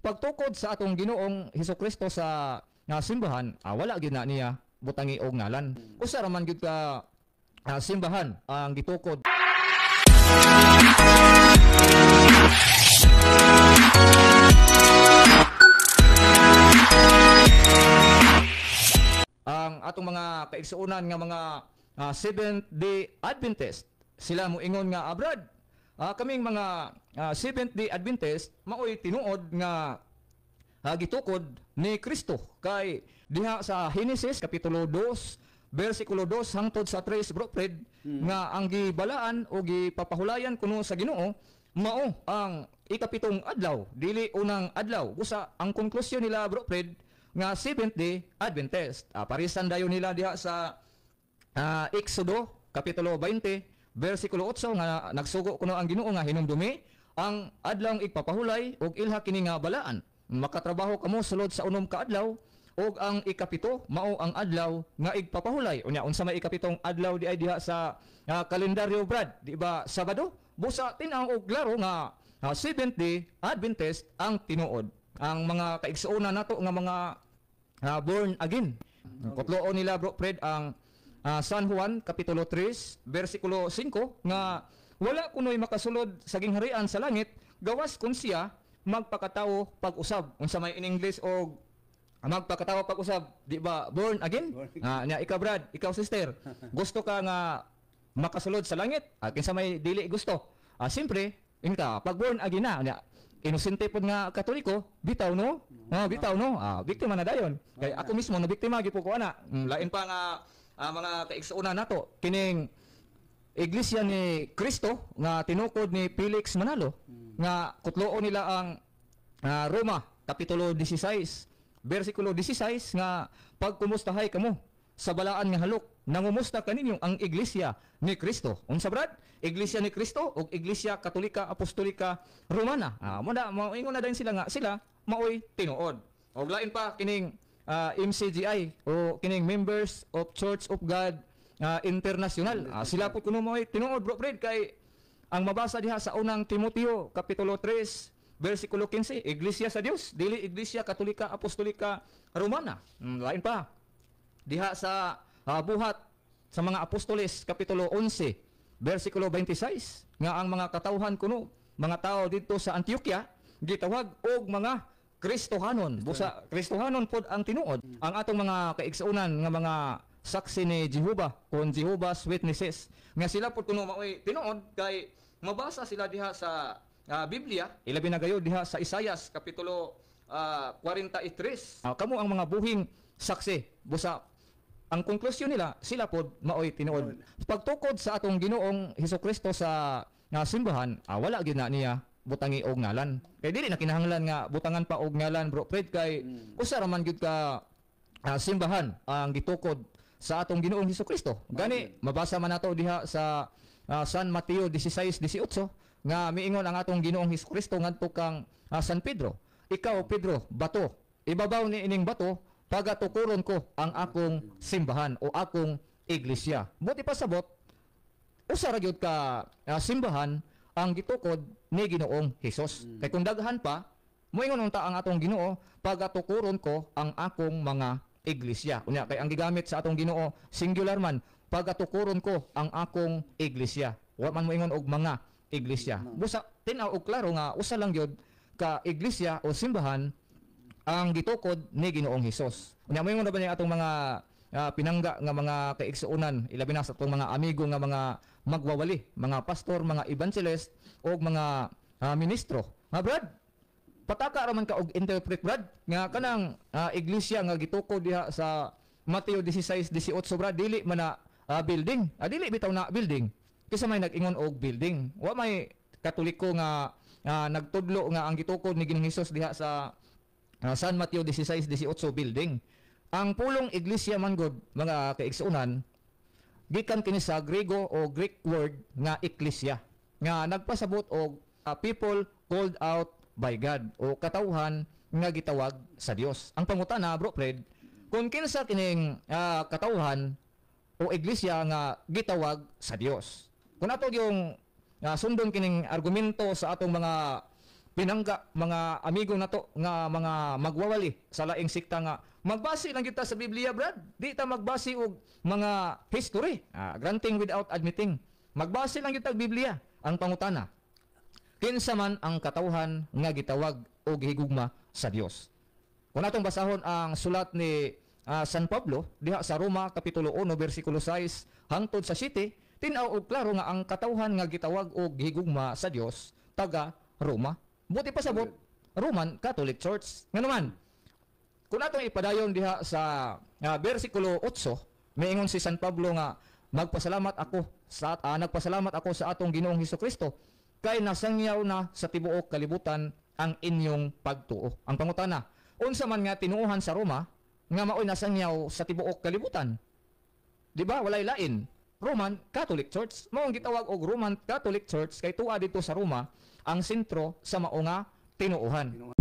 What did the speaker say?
pagtukod sa atong Ginoong Hesukristo sa simbahan, wala gyud na niya butangi og ngalan. Usa ra man gyud ka simbahan ang gitukod. Ang atong mga kaigsuonan nga mga Seventh-day Adventist, sila mo ingon nga abroad. Kaming mga Seventh-day Adventist maoy tinuod nga gitukod ni Kristo kay diha sa Genesis kapitulo 2 bersikulo 2 hangtod sa 3 bro Fred nga ang gibalaan o gipapahulayan kuno sa Ginoo mao ang ikapitong adlaw dili unang adlaw. Busa ang konklusyon nila bro Fred nga Seventh-day Adventist. Parisan dayon nila diha sa Exodo kapitulo 20 bersikulo 8 nga nagsugo kuno ang Ginoo nga hinumdumi ang adlaw igpapahulay og ilha kini nga balaan. Makatrabaho kamo sulod sa unom ka adlaw og ang ikapito mao ang adlaw nga igpapahulay. Unya unsa may ikapitong adlaw di ay diha sa kalendaryo Brad, di ba Sabado? Busa tin-aw og klaro nga Seventh-day Adventist ang tinuod. Ang mga kaigsuonan nato nga mga born again. Kutloon nila bro Fred ang San Juan kapitulo 3 bersikulo 5 nga wala kunoy makasulod sa gingharian sa langit gawas kun siya magpakatawo pag-usab. Unsa may in English og magpakatawo pag-usab, di ba? Born again? Nya ikaw Brad, ikaw sister, gusto ka nga makasulod sa langit? Kinsa may dili gusto? Siyempre, inka pag born again na, nya inosente pod nga Katoliko, bitaw no? Bitaw no? Biktima na dayon. Kay ako mismo na biktima gyud ko ana. Lain pa nga mga kaigsuonan nato kining Iglesia ni Cristo nga tinukod ni Felix Manalo nga kutloon nila ang Roma kapitulo 16 bersikulo 16 nga pagkumustahay kamo sa balaan nga halok nangumusta kaninyo ang Iglesia ni Cristo. Unsa brad? Iglesia ni Cristo ug Iglesia Katolika Apostolika Romana. Moingon na dayon sila nga sila maoy tinuod. Og lain pa kining MCGI o kining Members of Church of God International. Sila po kuno maoy tinuod bro Fred kay ang mabasa diha sa unang Timoteo kapitulo 3 bersikulo 15, Iglesia sa Dios, dili Iglesia Katolika Apostolika Romana. Lain pa diha sa buhat sa mga apostoles kapitulo 11 bersikulo 26 nga ang mga katawhan kuno mga tao dito sa Antioquia gitawag og mga Kristohanon. Busa Kristohanon pod ang tinuod. Ang atong mga kaigsuonan nga mga saksi ni Jehovah kon Jehovah's Witnesses nga sila pod kuno maoy tinuod kay mabasa sila diha sa Biblia, ilabi na gayo diha sa Isaias kapitulo 43. Kamo ang mga buhing saksi. Busa ang konklusyon nila sila pod maoy tinuod. Pagtukod sa atong Ginoong Hesukristo sa simbahan, wala gyud na niya butangi og ngalan. Kay dili na kinahanglan nga butangan pa og ngalan bro Fred kay usa ra man gyud ka simbahan ang gitukod sa atong Ginoong Hesukristo. Gani mabasa man nato diha sa San Mateo 16:18 nga miingon ang atong Ginoong Hesukristo ngadto kang San Pedro. Ikaw Pedro, bato. Ibabaw ni ining bato pagatukuron ko ang akong simbahan o akong iglesia. Buti pasabot usa ra gyud ka simbahan ang gitukod ni Ginoong Hesus. Kay kung daghan pa moingon unta ang atong Ginoo pagatukuron ko ang akong mga iglesia. Unya kay ang gigamit sa atong Ginoo singular man pagatukuron ko ang akong iglesia. Wa man moingon og mga iglesia. Busa tin-aw og klaro nga usa lang gyud ka iglesia o simbahan ang gitukod ni Ginoong Hesus. Unya moingon na ba niya atong mga pinangga nga mga kaigsuonan ilabi na sa atong mga amigo nga mga magwawali, mga pastor, mga evangelist o mga ministro. Brad, pataka raman ka og interpret Brad nga kanang iglesia nga gitukod diha sa Mateo 16:18 Brad dili man na building. Dili bitaw na building. Kisa may nag-ingon og building. Wa may Katoliko nga nagtudlo nga ang gitukod ni Ginoong Hesus diha sa San Mateo 16:18 building. Ang pulong iglesia man gud mga kaigsuonan gikan kini sa Grego o Greek word nga ekklesia nga nagpasabot og people called out by God o katawhan nga gitawag sa Dios. Ang pangutana bro Fred, kung kinsa kining katawhan o iglesia nga gitawag sa Dios. Kung ato yung sundon kining argumento sa atong mga pinangga mga amigo nato nga mga magwawali sa laing sikta nga magbase lang kita sa Biblia, Brad. Di ta magbase og mga history. Granting without admitting. Magbase lang kita og Biblia. Ang pangutana, kinsa man ang katawhan nga gitawag og higugma sa Dios? Kung atong basahon ang sulat ni San Pablo diha sa Roma kapitulo 1 bersikulo 6 hangtod sa 7, tinaw og klaro nga ang katawhan nga gitawag og higugma sa Dios taga Roma. Buti pa sabot Roman Catholic Church. Nga naman, kung atong ipadayon diha sa bersikulo 8, miingon si San Pablo nga nagpasalamat ako sa atong Ginoong Hesukristo kay nasangyaw na sa tibuok kalibutan ang inyong pagtuo. Ang pangutana, unsa man nga tinuohan sa Roma nga maoy nasangyaw sa tibuok kalibutan? Di ba? Walay lain. Roman Catholic Church. Mao ang gitawag og Roman Catholic Church kay tuwa dito sa Roma ang sentro sa mao nga tinuohan.